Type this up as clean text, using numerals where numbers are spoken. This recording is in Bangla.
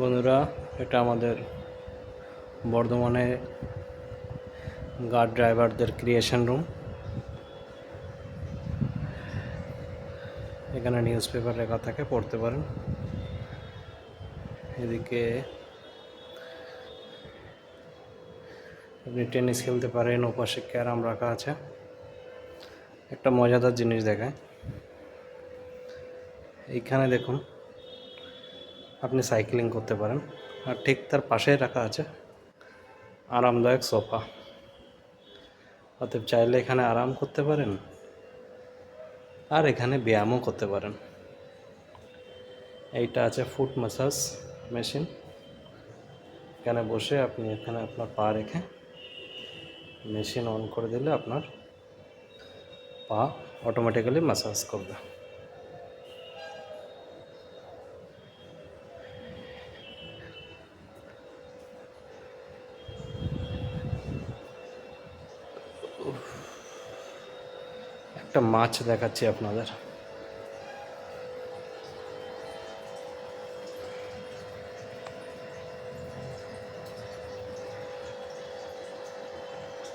বন্ধুরা, এটা আমাদের বর্ধমানে গার্ড ড্রাইভারদের ক্রিয়েশন রুম। এখানে নিউজ পেপার লেখা থাকে, পড়তে পারেন। এদিকে আপনি টেনিস খেলতে পারেন, ওপাশে ক্যারাম রাখা আছে। একটা মজাদার জিনিস দেখায়, এইখানে দেখুন আপনি সাইক্লিং করতে পারেন, আর ঠিক তার পাশেই রাখা আছে আরামদায়ক সোফা। অতএব চাইলে এখানে আরাম করতে পারেন আর এখানে ব্যায়ামও করতে পারেন। এইটা আছে ফুট ম্যাসাজ মেশিন। এখানে বসে আপনি এখানে আপনার পা রেখে মেশিন অন করে দিলে আপনার পা অটোমেটিক্যালি ম্যাসাজ করবে। একটা মাছ দেখাচ্ছি আপনাদের।